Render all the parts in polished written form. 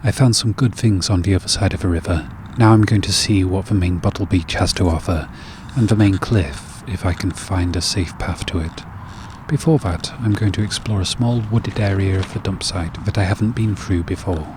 I found some good things on the other side of the river. Now I'm going to see what the main bottle beach has to offer, and the main cliff, if I can find a safe path to it. Before that, I'm going to explore a small wooded area of the dump site that I haven't been through before.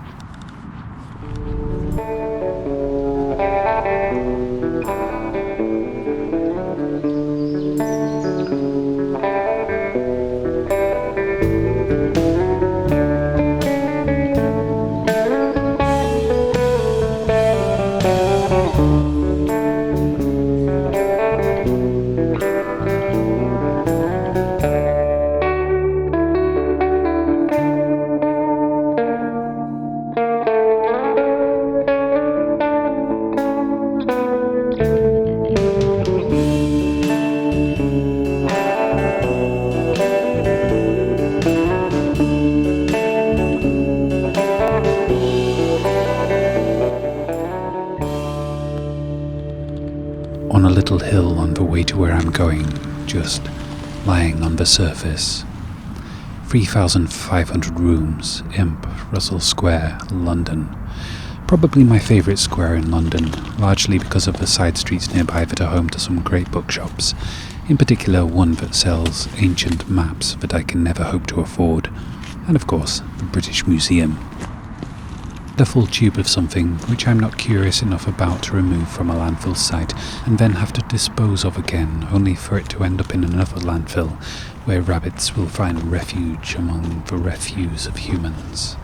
On a little hill on the way to where I'm going, just lying on the surface. 3,500 rooms, Imp, Russell Square, London. Probably my favourite square in London, largely because of the side streets nearby that are home to some great bookshops, in particular one that sells ancient maps that I can never hope to afford, and of course, the British Museum. The full tube of something which I'm not curious enough about to remove from a landfill site and then have to dispose of again, only for it to end up in another landfill where rabbits will find refuge among the refuse of humans.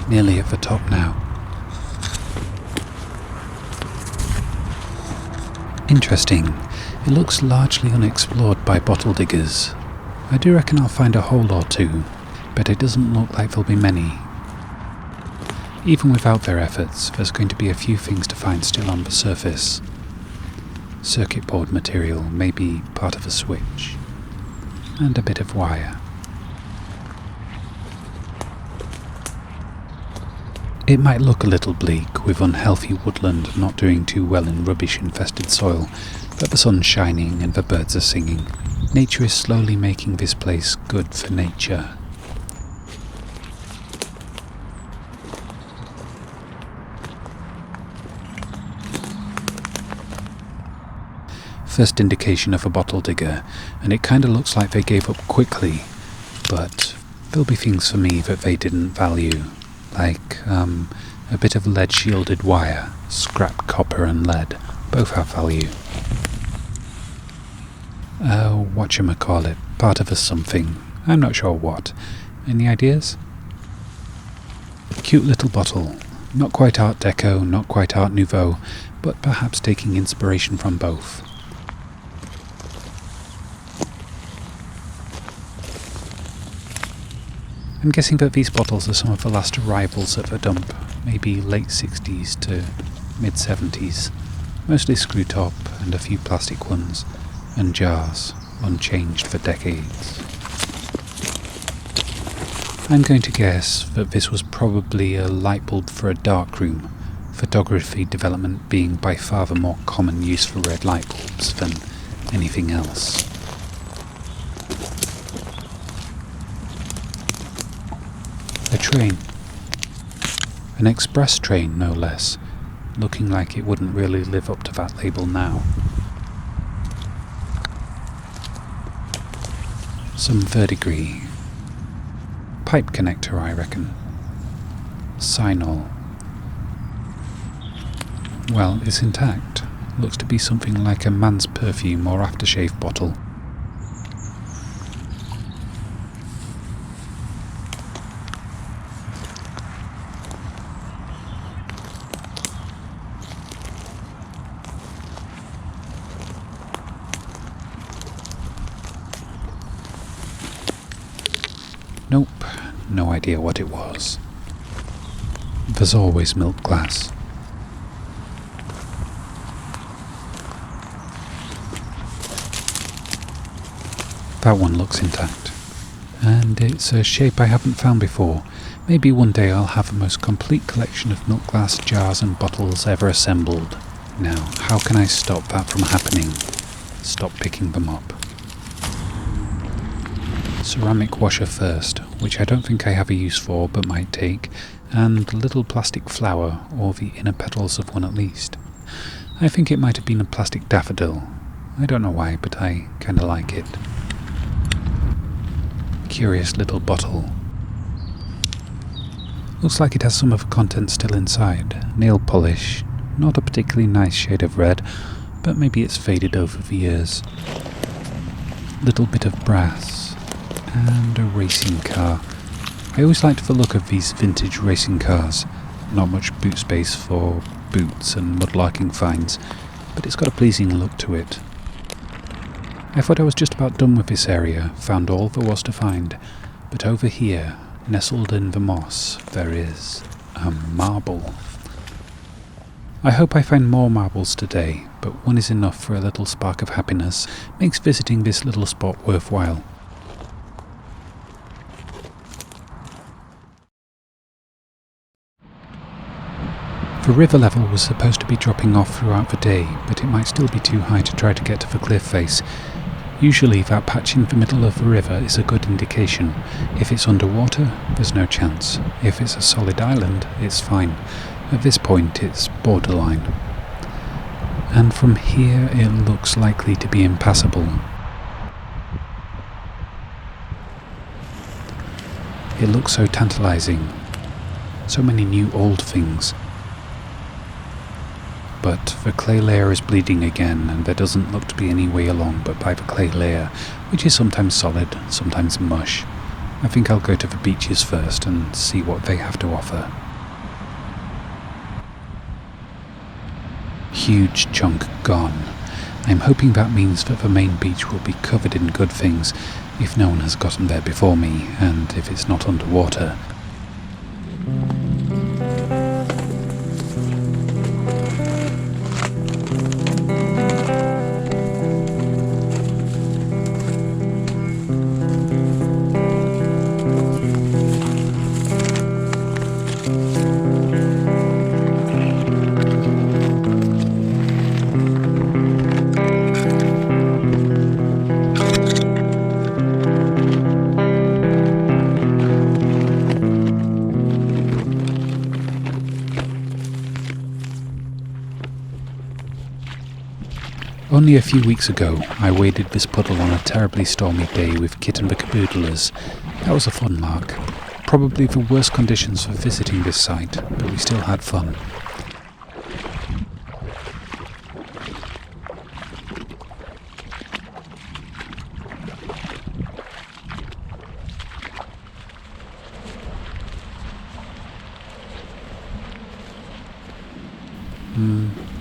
Nearly at the top now. Interesting. It looks largely unexplored by bottle diggers. I do reckon I'll find a hole or two, but it doesn't look like there'll be many. Even without their efforts, there's going to be a few things to find still on the surface. Circuit board material, maybe part of a switch, and a bit of wire. It might look a little bleak, with unhealthy woodland not doing too well in rubbish-infested soil, but the sun's shining and the birds are singing. Nature is slowly making this place good for nature. First indication of a bottle digger, and it kinda looks like they gave up quickly, but there'll be things for me that they didn't value. Like a bit of lead-shielded wire, scrap copper and lead, both have value. Whatchamacallit, part of a something, I'm not sure what. Any ideas? Cute little bottle, not quite Art Deco, not quite Art Nouveau, but perhaps taking inspiration from both. I'm guessing that these bottles are some of the last arrivals at the dump, maybe late 60s to mid 70s, mostly screw top and a few plastic ones, and jars, unchanged for decades. I'm going to guess that this was probably a light bulb for a darkroom, photography development being by far the more common use for red light bulbs than anything else. A train. An express train, no less, looking like it wouldn't really live up to that label now. Some verdigris. Pipe connector, I reckon. Cyanol. Well, it's intact. Looks to be something like a man's perfume or aftershave bottle. Nope, no idea what it was. There's always milk glass. That one looks intact. And it's a shape I haven't found before. Maybe one day I'll have the most complete collection of milk glass jars and bottles ever assembled. Now, how can I stop that from happening? Stop picking them up. Ceramic washer first, which I don't think I have a use for but might take, and a little plastic flower, or the inner petals of one at least. I think it might have been a plastic daffodil. I don't know why, but I kinda like it. Curious little bottle. Looks like it has some of the contents still inside. Nail polish, not a particularly nice shade of red, but maybe it's faded over the years. Little bit of brass, and a racing car. I always liked the look of these vintage racing cars. Not much boot space for boots and mudlarking finds, but it's got a pleasing look to it. I thought I was just about done with this area, found all there was to find, but over here, nestled in the moss, there is a marble. I hope I find more marbles today, but one is enough for a little spark of happiness. Makes visiting this little spot worthwhile. The river level was supposed to be dropping off throughout the day, but it might still be too high to try to get to the cliff face. Usually that patch in the middle of the river is a good indication. If it's underwater, there's no chance. If it's a solid island, it's fine. At this point, it's borderline. And from here, it looks likely to be impassable. It looks so tantalizing. So many new old things. But the clay layer is bleeding again, and there doesn't look to be any way along but by the clay layer, which is sometimes solid, sometimes mush. I think I'll go to the beaches first and see what they have to offer. Huge chunk gone. I'm hoping that means that the main beach will be covered in good things, if no one has gotten there before me, and if it's not underwater. Only a few weeks ago, I waded this puddle on a terribly stormy day with Kit and the caboodlers. That was a fun lark. Probably the worst conditions for visiting this site, but we still had fun.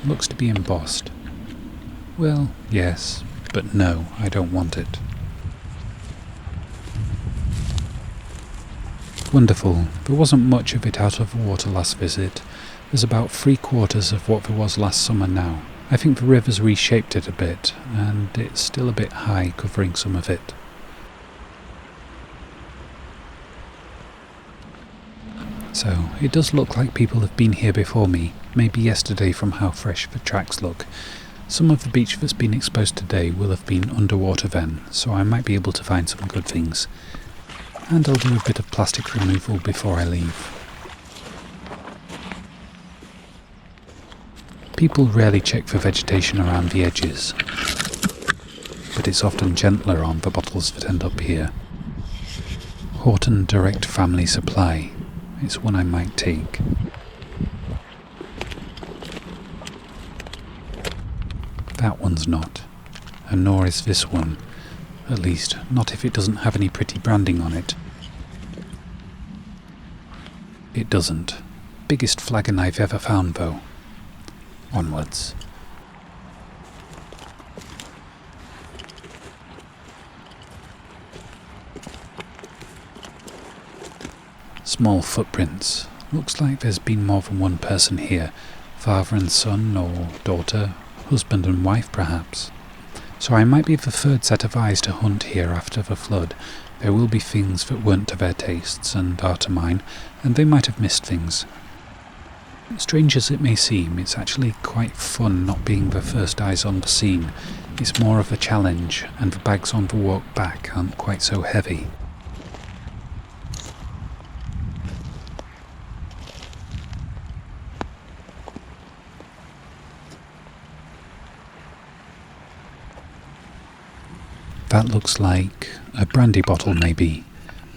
Looks to be embossed. Well, yes, but no, I don't want it. Wonderful. There wasn't much of it out of the water last visit. There's about 3/4 of what there was last summer now. I think the river's reshaped it a bit, and it's still a bit high, covering some of it. So, it does look like people have been here before me, maybe yesterday from how fresh the tracks look. Some of the beach that's been exposed today will have been underwater then, so I might be able to find some good things. And I'll do a bit of plastic removal before I leave. People rarely check for vegetation around the edges, but it's often gentler on the bottles that end up here. Horton Direct Family Supply. It's one I might take. That one's not, and nor is this one. At least, not if it doesn't have any pretty branding on it. It doesn't. Biggest flagon I've ever found, though. Onwards. Small footprints. Looks like there's been more than one person here. Father and son, or daughter, husband and wife perhaps. So I might be the third set of eyes to hunt here after the flood. There will be things that weren't to their tastes and are to mine, and they might have missed things. Strange as it may seem, it's actually quite fun not being the first eyes on the scene. It's more of a challenge, and the bags on the walk back aren't quite so heavy. That looks like a brandy bottle maybe.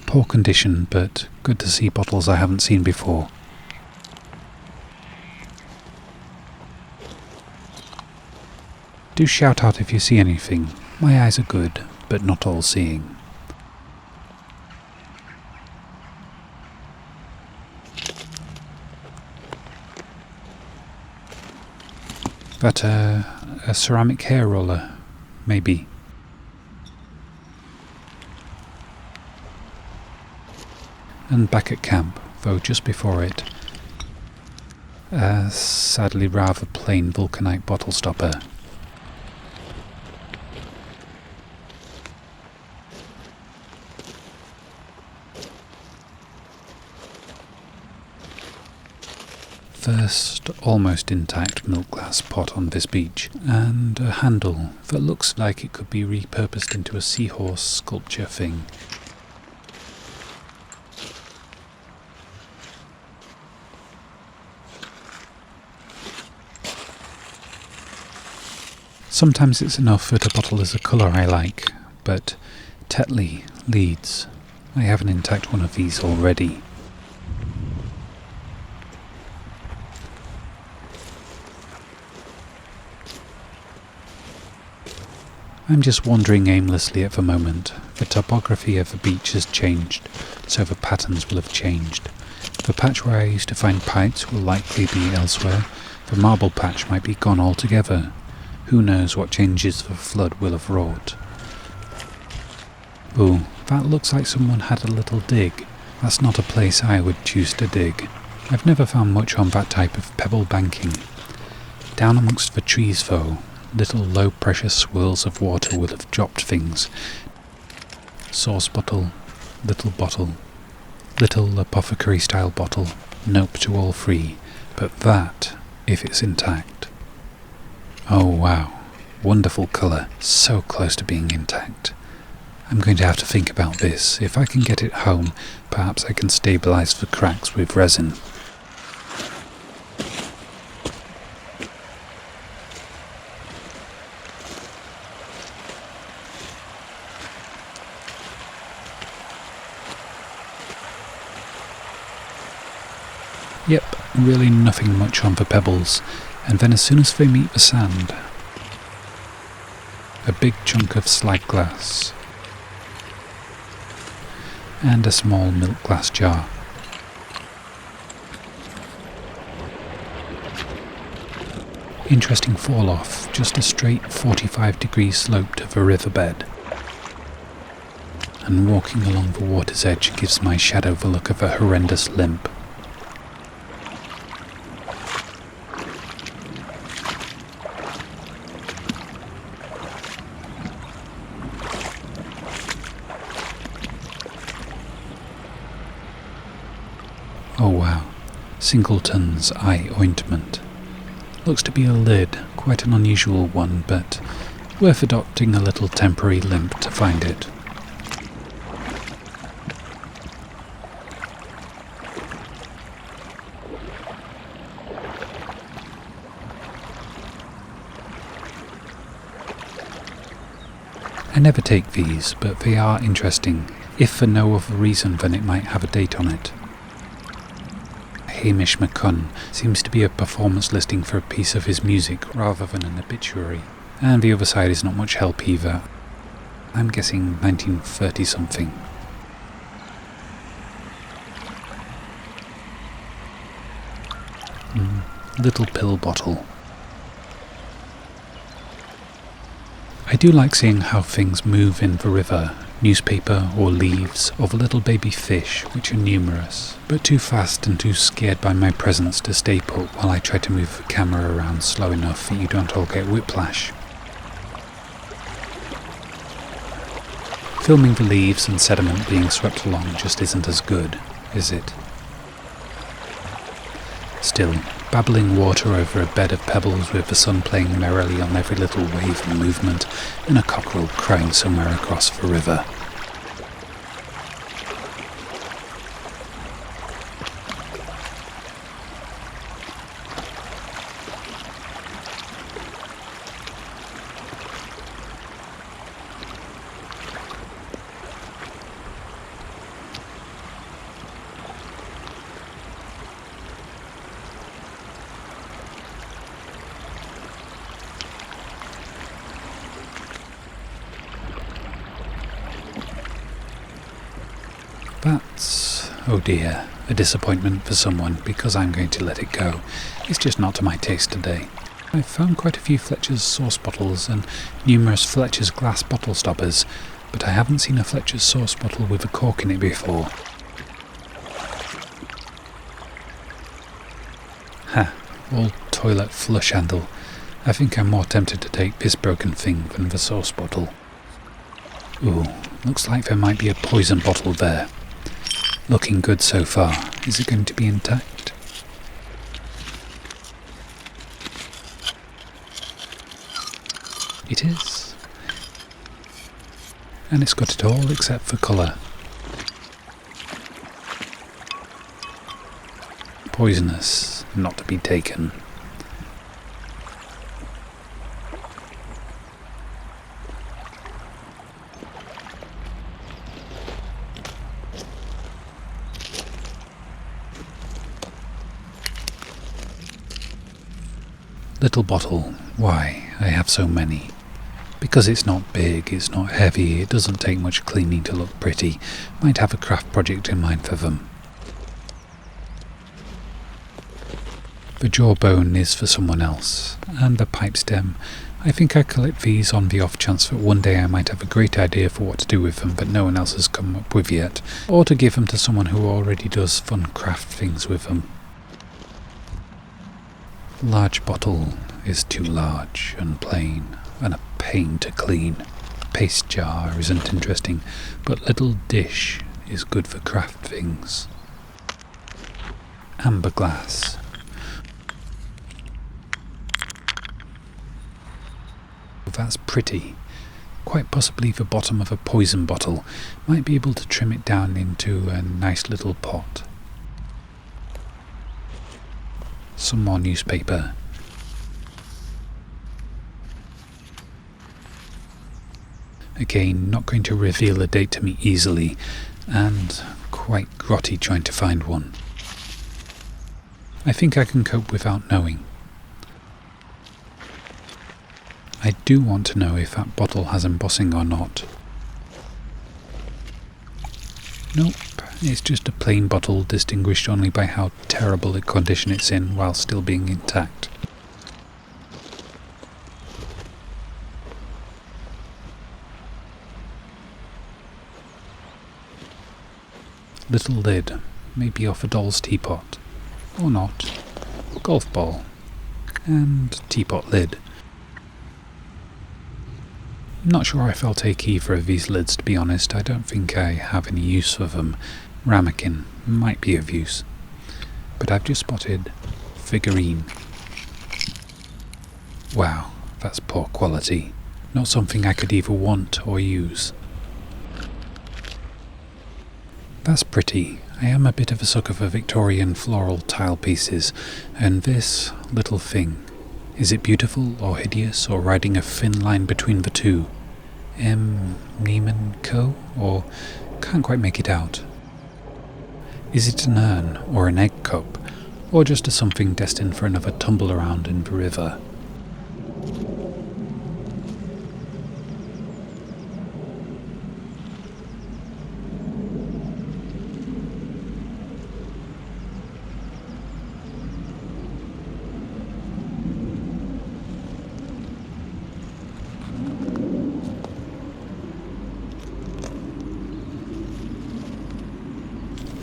Poor condition, but good to see bottles I haven't seen before. Do shout out if you see anything. My eyes are good, but not all seeing. That a ceramic hair roller, maybe. And back at camp, though just before it, a sadly rather plain vulcanite bottle stopper. First, almost intact milk glass pot on this beach, and a handle that looks like it could be repurposed into a seahorse sculpture thing. Sometimes it's enough that a bottle is a colour I like, but Tetley, Leeds, I have an intact one of these already. I'm just wandering aimlessly at the moment. The topography of the beach has changed, so the patterns will have changed. The patch where I used to find pipes will likely be elsewhere. The marble patch might be gone altogether. Who knows what changes the flood will have wrought. Ooh, that looks like someone had a little dig. That's not a place I would choose to dig. I've never found much on that type of pebble banking. Down amongst the trees though, little low-pressure swirls of water will have dropped things. Sauce bottle, little apothecary-style bottle, nope to all three, but that, if it's intact. Oh wow, wonderful colour, so close to being intact. I'm going to have to think about this. If I can get it home, perhaps I can stabilise the cracks with resin. Yep, really nothing much on the pebbles, and then as soon as they meet the sand, a big chunk of slag glass, and a small milk glass jar. Interesting fall off, just a straight 45-degree slope to the riverbed. And walking along the water's edge gives my shadow the look of a horrendous limp. Oh wow, Singleton's Eye Ointment. Looks to be a lid, quite an unusual one, but worth adopting a little temporary limp to find it. I never take these, but they are interesting, if for no other reason than it might have a date on it. Hamish McCunn seems to be a performance listing for a piece of his music rather than an obituary, and the other side is not much help either. I'm guessing 1930 something. Little pill bottle. I do like seeing how things move in the river, newspaper or leaves, or the little baby fish, which are numerous, but too fast and too scared by my presence to stay put while I try to move the camera around slow enough that you don't all get whiplash. Filming the leaves and sediment being swept along just isn't as good, is it? Still, babbling water over a bed of pebbles with the sun playing merrily on every little wave and movement, and a cockerel crying somewhere across the river. That's, oh dear, a disappointment for someone because I'm going to let it go. It's just not to my taste today. I've found quite a few Fletcher's sauce bottles and numerous Fletcher's glass bottle stoppers, but I haven't seen a Fletcher's sauce bottle with a cork in it before. Ha, old toilet flush handle. I think I'm more tempted to take this broken thing than the sauce bottle. Ooh, looks like there might be a poison bottle there. Looking good so far. Is it going to be intact? It is. And it's got it all except for colour. Poisonous, not to be taken. Little bottle, why? I have so many. Because it's not big, it's not heavy, it doesn't take much cleaning to look pretty. Might have a craft project in mind for them. The jawbone is for someone else, and the pipe stem. I think I collect these on the off chance that one day I might have a great idea for what to do with them that no one else has come up with yet, or to give them to someone who already does fun craft things with them. Large bottle is too large and plain, and a pain to clean. Paste jar isn't interesting, but little dish is good for craft things. Amber glass. That's pretty. Quite possibly the bottom of a poison bottle. Might be able to trim it down into a nice little pot. Some more newspaper. Again, not going to reveal a date to me easily, and quite grotty trying to find one. I think I can cope without knowing. I do want to know if that bottle has embossing or not. Nope, it's just a plain bottle distinguished only by how terrible a condition it's in while still being intact. Little lid, maybe off a doll's teapot. Or not. Golf ball. And teapot lid. Not sure if I'll take either of these lids, to be honest. I don't think I have any use for them. Ramekin might be of use. But I've just spotted figurine. Wow, that's poor quality. Not something I could either want or use. That's pretty. I am a bit of a sucker for Victorian floral tile pieces, and this little thing. Is it beautiful or hideous or riding a thin line between the two? M. Neiman Co. Or can't quite make it out. Is it an urn or an egg cup, or just a something destined for another tumble around in the river?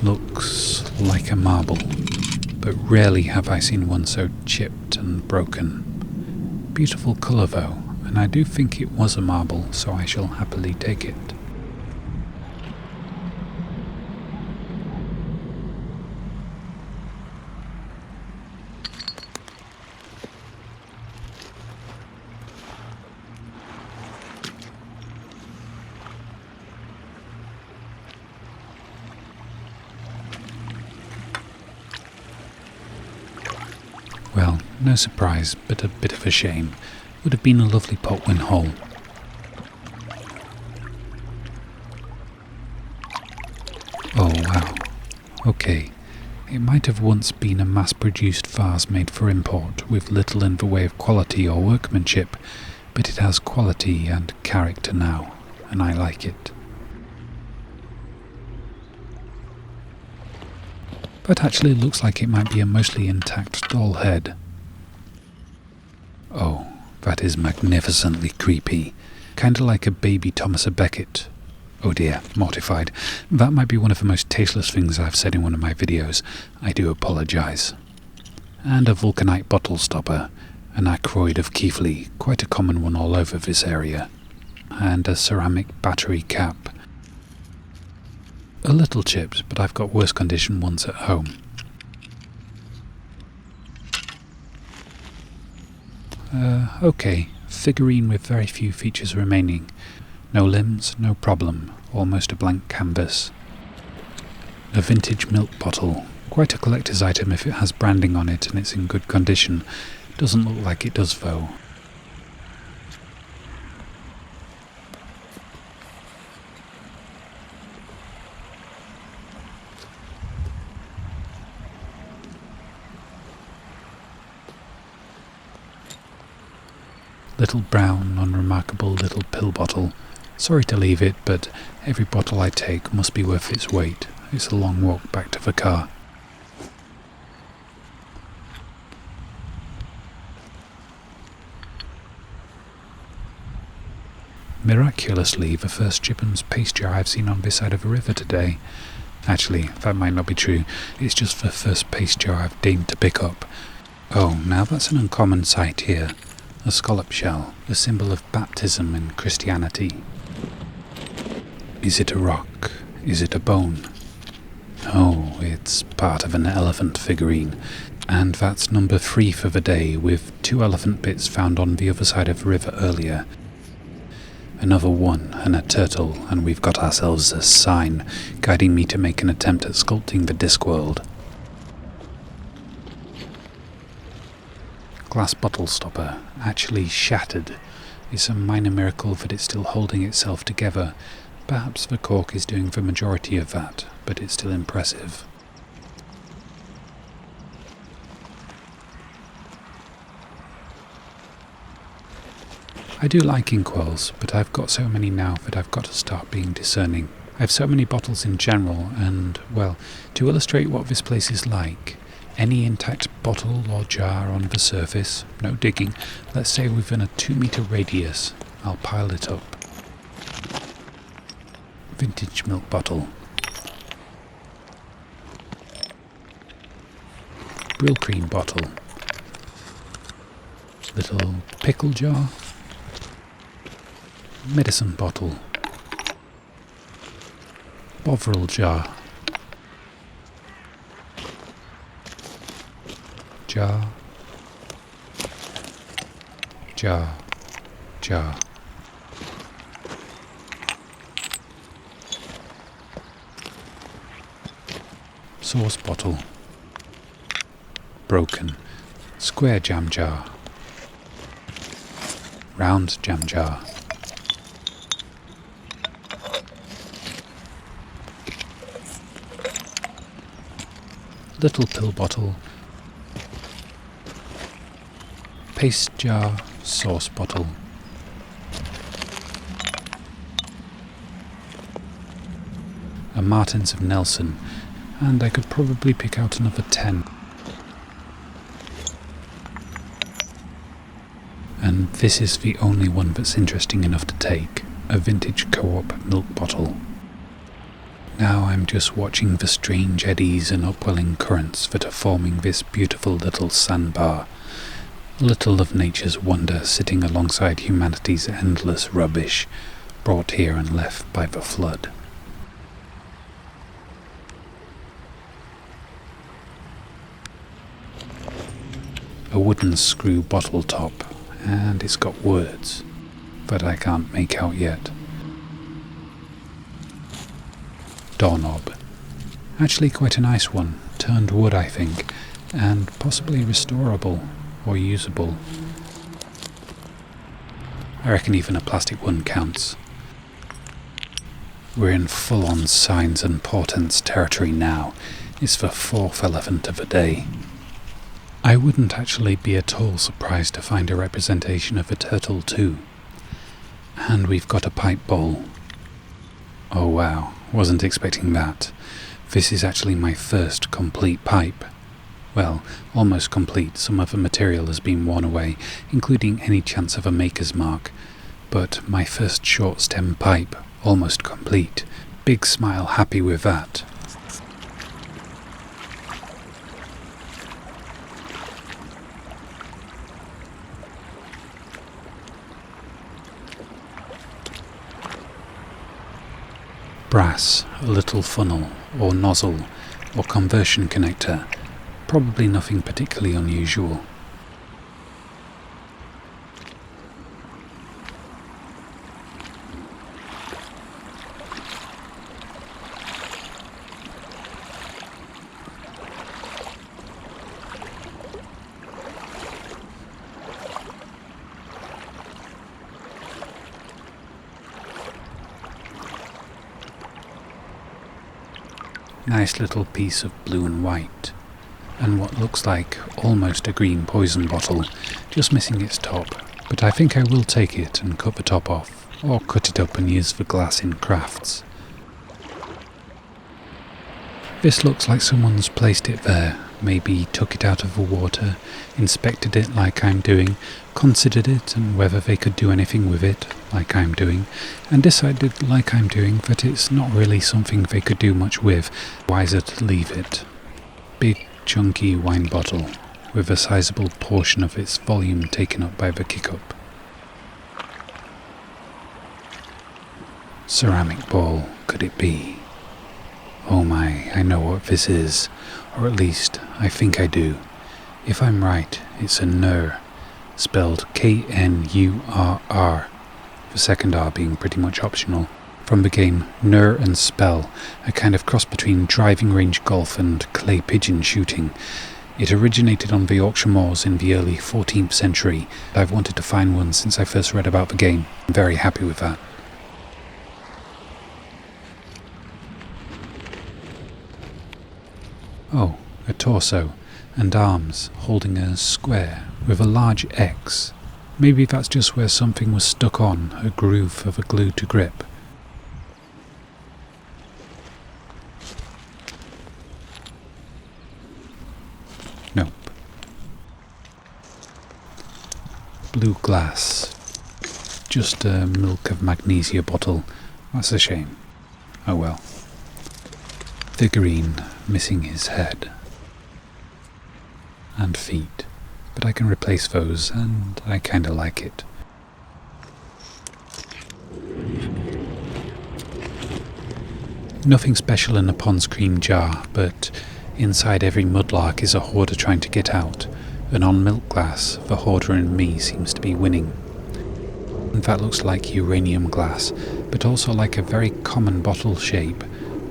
Looks like a marble, but rarely have I seen one so chipped and broken. Beautiful colour though, and I do think it was a marble, so I shall happily take it. No surprise, but a bit of a shame. Would have been a lovely pot when whole. Oh wow. Okay. It might have once been a mass-produced vase made for import, with little in the way of quality or workmanship, but it has quality and character now, and I like it. But actually looks like it might be a mostly intact doll head. Oh, that is magnificently creepy. Kinda like a baby Thomas à Becket. Oh dear, mortified. That might be one of the most tasteless things I've said in one of my videos. I do apologise. And a vulcanite bottle stopper, an acroid of Keithley, quite a common one all over this area. And a ceramic battery cap. A little chipped, but I've got worse condition ones at home. Okay, figurine with very few features remaining. No limbs, no problem, almost a blank canvas. A vintage milk bottle, quite a collector's item if it has branding on it and it's in good condition. Doesn't look like it does though. Little brown, unremarkable little pill bottle. Sorry to leave it, but every bottle I take must be worth its weight. It's a long walk back to the car. Miraculously, the first Chipham's paste jar I've seen on this side of a river today. Actually, that might not be true. It's just the first paste jar I've deigned to pick up. Oh, now that's an uncommon sight here. A scallop shell, a symbol of baptism in Christianity. Is it a rock? Is it a bone? Oh, it's part of an elephant figurine. And that's number 3 for the day, with 2 elephant bits found on the other side of the river earlier. Another one, and a turtle, and we've got ourselves a sign, guiding me to make an attempt at sculpting the Discworld. Glass bottle stopper, actually shattered. It's a minor miracle that it's still holding itself together. Perhaps the cork is doing the majority of that, but it's still impressive. I do like inkwells, but I've got so many now that I've got to start being discerning. I have so many bottles in general, and, well, to illustrate what this place is like, any intact bottle or jar on the surface, no digging, let's say within a 2-meter radius, I'll pile it up. Vintage milk bottle. Brill cream bottle. Little pickle jar. Medicine bottle. Bovril jar. Jar. Jar. Jar. Sauce bottle. Broken. Square jam jar. Round jam jar. Little pill bottle. Paste jar, sauce bottle. A Martins of Nelson, and I could probably pick out another 10. And this is the only one that's interesting enough to take, a vintage Co-op milk bottle. Now I'm just watching the strange eddies and upwelling currents that are forming this beautiful little sandbar. A little of nature's wonder sitting alongside humanity's endless rubbish, brought here and left by the flood. A wooden screw bottle top, and it's got words that I can't make out yet. Doorknob. Actually quite a nice one, turned wood I think, and possibly restorable. or usable. I reckon even a plastic one counts. We're in full-on signs and portents territory now. It's the fourth elephant of the day. I wouldn't actually be at all surprised to find a representation of a turtle too. And we've got a pipe bowl. Oh wow, wasn't expecting that. This is actually my first complete pipe. Well, almost complete. Some of the material has been worn away, including any chance of a maker's mark. But my first short stem pipe, almost complete. Big smile, happy with that. Brass, a little funnel, or nozzle, or conversion connector. Probably nothing particularly unusual. Nice little piece of blue and white, and what looks like almost a green poison bottle, just missing its top, but I think I will take it and cut the top off, or cut it up and use the glass in crafts. This looks like someone's placed it there, maybe took it out of the water, inspected it like I'm doing, considered it and whether they could do anything with it, like I'm doing, and decided, like I'm doing, that it's not really something they could do much with, wiser to leave it. Big, chunky wine bottle, with a sizable portion of its volume taken up by the kick-up. Ceramic ball, could it be? Oh my, I know what this is, or at least, I think I do. If I'm right, it's a Knurr, spelled Knurr, the second R being pretty much optional, from the game Knurr and Spell, a kind of cross between driving range golf and clay pigeon shooting. It originated on the auction moors in the early 14th century. I've wanted to find one since I first read about the game. I'm very happy with that. Oh, a torso and arms holding a square with a large X. Maybe that's just where something was stuck on, a groove for the glue to grip. Nope. Blue glass. Just a milk of magnesia bottle. That's a shame. Oh well. Figurine missing his head. And feet. But I can replace those, and I kinda like it. Nothing special in a Pond's cream jar, but inside every mudlark is a hoarder trying to get out, and on milk glass, the hoarder in me seems to be winning. And that looks like uranium glass, but also like a very common bottle shape.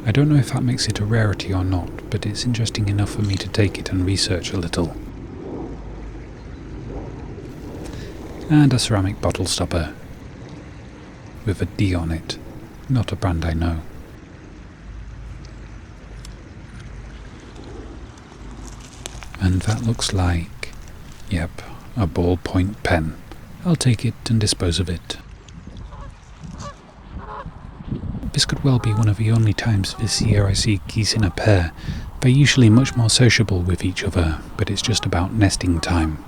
I don't know if that makes it a rarity or not, but it's interesting enough for me to take it and research a little. And a ceramic bottle stopper with a D on it, not a brand I know. And that looks like, yep, a ballpoint pen. I'll take it and dispose of it. This could well be one of the only times this year I see geese in a pair. They're usually much more sociable with each other, but it's just about nesting time.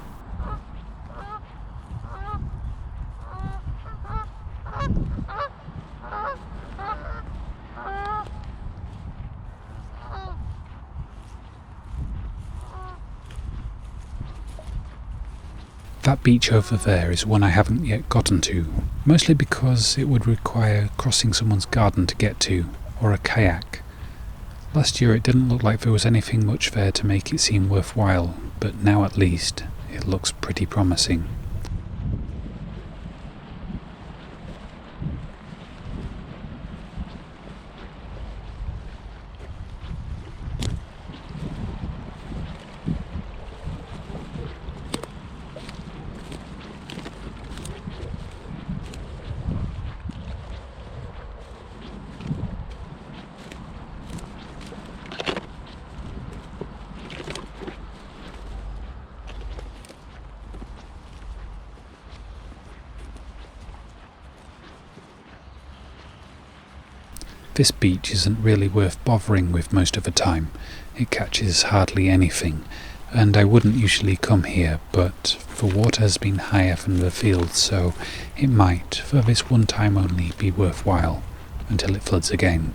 That beach over there is one I haven't yet gotten to, mostly because it would require crossing someone's garden to get to, or a kayak. Last year it didn't look like there was anything much there to make it seem worthwhile, but now at least, it looks pretty promising. This beach isn't really worth bothering with most of the time. It catches hardly anything, and I wouldn't usually come here, but the water has been higher than the fields, so it might, for this one time only, be worthwhile, until it floods again.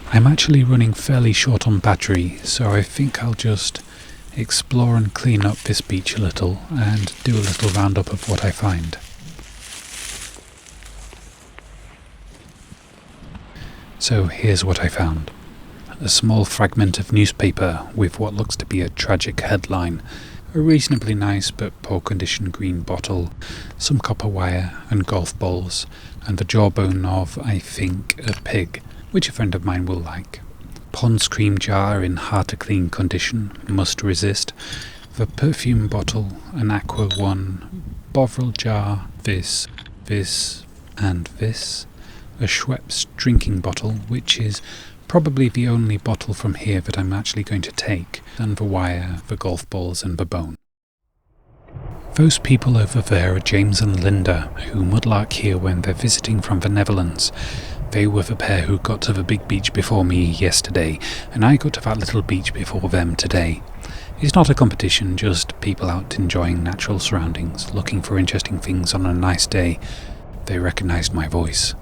I'm actually running fairly short on battery, so I think I'll just explore and clean up this beach a little and do a little roundup of what I find. So here's what I found. A small fragment of newspaper with what looks to be a tragic headline, a reasonably nice but poor condition green bottle, some copper wire and golf balls, and the jawbone of, I think, a pig, which a friend of mine will like. Pond's cream jar in hard to clean condition, must resist. The perfume bottle, an aqua one, Bovril jar, this, and this. A Schweppes drinking bottle, which is probably the only bottle from here that I'm actually going to take, and the wire, the golf balls and the bone. Those people over there are James and Linda, who mudlark here when they're visiting from the Netherlands. They were the pair who got to the big beach before me yesterday, and I got to that little beach before them today. It's not a competition, just people out enjoying natural surroundings, looking for interesting things on a nice day. They recognised my voice.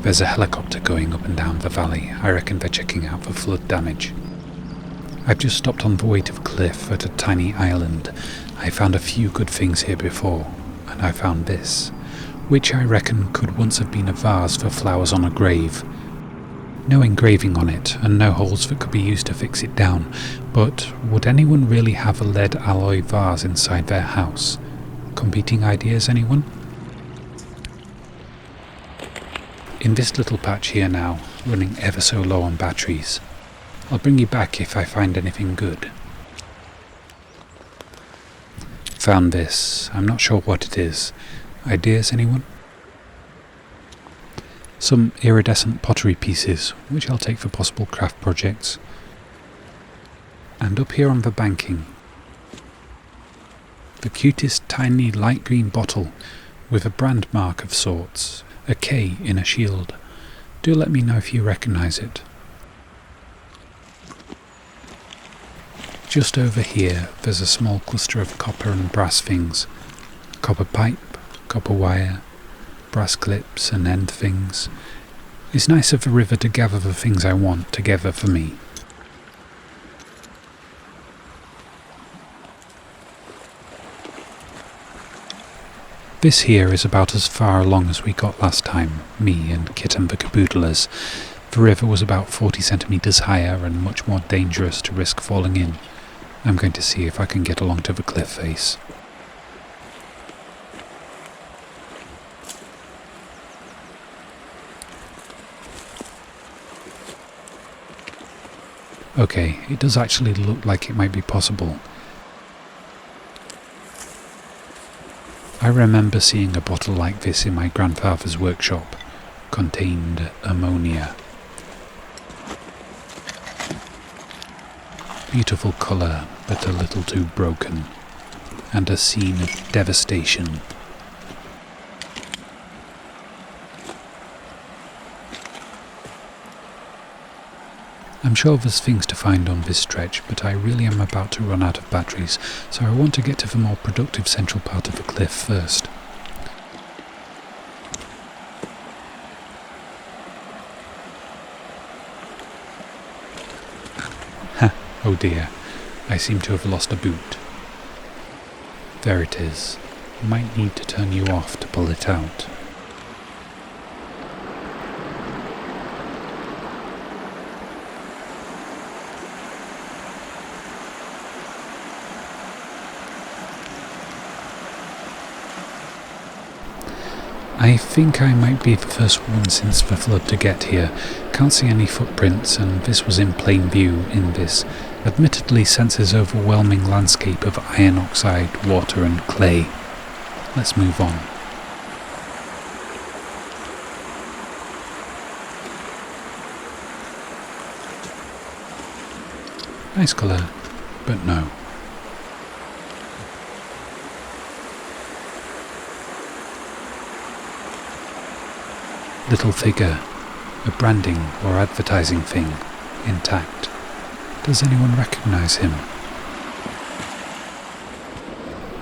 There's a helicopter going up and down the valley. I reckon they're checking out the flood damage. I've just stopped on the way to the cliff at a tiny island. I found a few good things here before, and I found this, which I reckon could once have been a vase for flowers on a grave. No engraving on it, and no holes that could be used to fix it down, but would anyone really have a lead alloy vase inside their house? Competing ideas, anyone? In this little patch here now, running ever so low on batteries. I'll bring you back if I find anything good. Found this. I'm not sure what it is. Ideas, anyone? Some iridescent pottery pieces, which I'll take for possible craft projects. And up here on the banking, the cutest tiny light green bottle with a brand mark of sorts, a K in a shield. Do let me know if you recognise it. Just over here there's a small cluster of copper and brass things. Copper pipe, copper wire, brass clips and end things. It's nice of the river to gather the things I want together for me. This here is about as far along as we got last time, me and Kit and the caboodlers. The river was about 40 centimetres higher and much more dangerous to risk falling in. I'm going to see if I can get along to the cliff face. Okay, it does actually look like it might be possible. I remember seeing a bottle like this in my grandfather's workshop. Contained ammonia. Beautiful colour, but a little too broken. And a scene of devastation. I'm sure there's things to find on this stretch, but I really am about to run out of batteries, so I want to get to the more productive central part of the cliff first. Ha! Oh dear, I seem to have lost a boot. There it is. Might need to turn you off to pull it out. I think I might be the first one since the flood to get here. Can't see any footprints, and this was in plain view in this admittedly senses overwhelming landscape of iron oxide, water and clay. Let's move on. Nice colour, but no. Little figure, a branding or advertising thing, intact. Does anyone recognise him?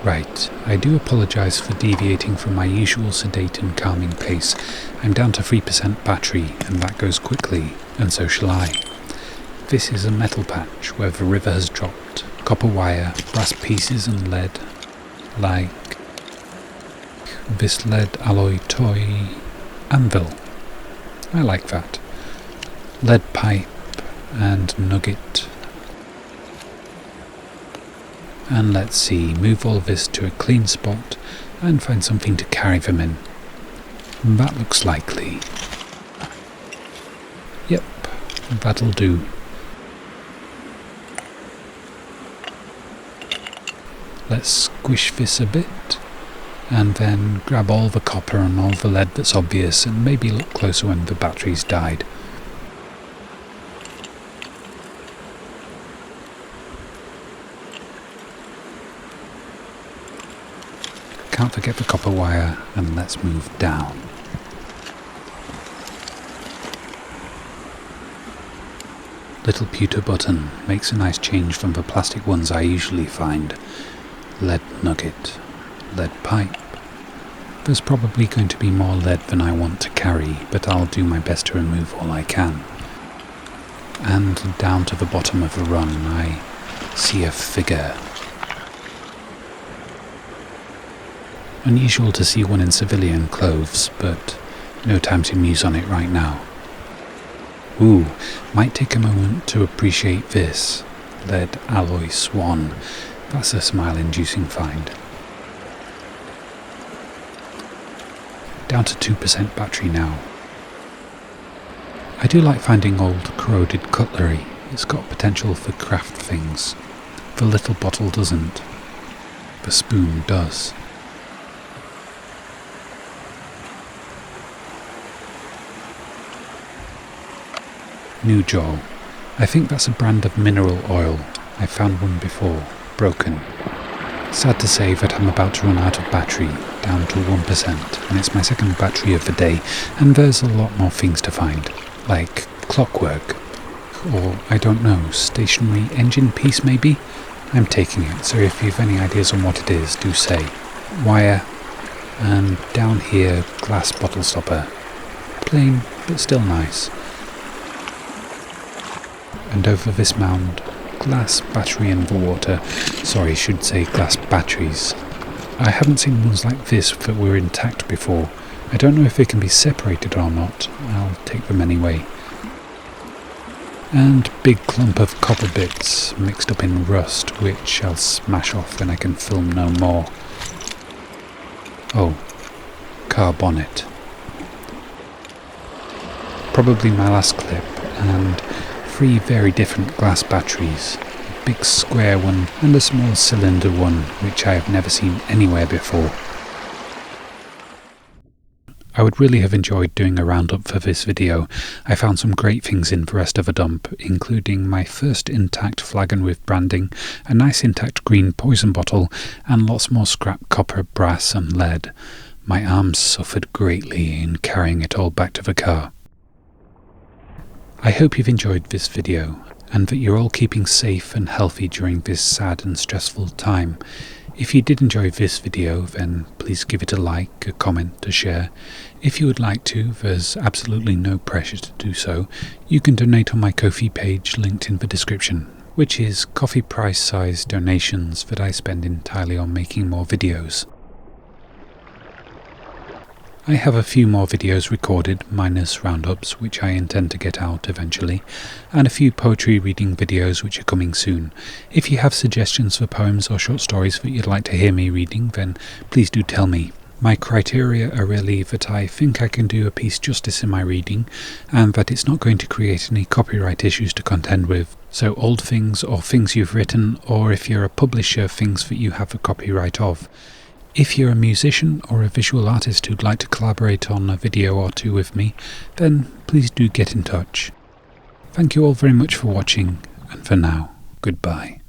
Right, I do apologise for deviating from my usual sedate and calming pace. I'm down to 3% battery, and that goes quickly, and so shall I. This is a metal patch where the river has dropped copper wire, brass pieces and lead, like this lead alloy toy anvil. I like that. Lead pipe and nugget. And let's see, move all this to a clean spot and find something to carry them in. That looks likely. Yep, that'll do. Let's squish this a bit, and then grab all the copper and all the lead that's obvious, and maybe look closer when the battery's died. Can't forget the copper wire, and let's move down. Little pewter button makes a nice change from the plastic ones I usually find. Lead nugget, lead pipe. There's probably going to be more lead than I want to carry, but I'll do my best to remove all I can. And down to the bottom of the run I see a figure. Unusual to see one in civilian clothes, but no time to muse on it right now. Ooh, might take a moment to appreciate this. Lead alloy swan. That's a smile-inducing find. Down to 2% battery now. I do like finding old corroded cutlery. It's got potential for craft things. The little bottle doesn't. The spoon does. New jaw. I think that's a brand of mineral oil. I found one before, broken. Sad to say that I'm about to run out of battery, down to 1%, and it's my second battery of the day, and there's a lot more things to find, like clockwork, or I don't know, stationary engine piece maybe? I'm taking it, so if you've any ideas on what it is, do say. Wire, and down here, glass bottle stopper. Plain, but still nice. And over this mound, glass battery in the water. Sorry, should say glass batteries. I haven't seen ones like this that were intact before. I don't know if they can be separated or not. I'll take them anyway. And big clump of copper bits mixed up in rust, which I'll smash off when I can film no more. Oh, car bonnet. Probably my last clip, and 3 very different glass batteries, a big square one and a small cylinder one, which I have never seen anywhere before. I would really have enjoyed doing a roundup for this video. I found some great things in the rest of the dump, including my first intact flagon with branding, a nice intact green poison bottle, and lots more scrap copper, brass and lead. My arms suffered greatly in carrying it all back to the car. I hope you've enjoyed this video, and that you're all keeping safe and healthy during this sad and stressful time. If you did enjoy this video, then please give it a like, a comment, a share. If you would like to, there's absolutely no pressure to do so. You can donate on my Ko-fi page linked in the description, which is coffee price size donations that I spend entirely on making more videos. I have a few more videos recorded, minus roundups, which I intend to get out eventually, and a few poetry reading videos which are coming soon. If you have suggestions for poems or short stories that you'd like to hear me reading, then please do tell me. My criteria are really that I think I can do a piece justice in my reading, and that it's not going to create any copyright issues to contend with. So old things or things you've written, or if you're a publisher, things that you have the copyright of. If you're a musician or a visual artist who'd like to collaborate on a video or two with me, then please do get in touch. Thank you all very much for watching, and for now, Goodbye.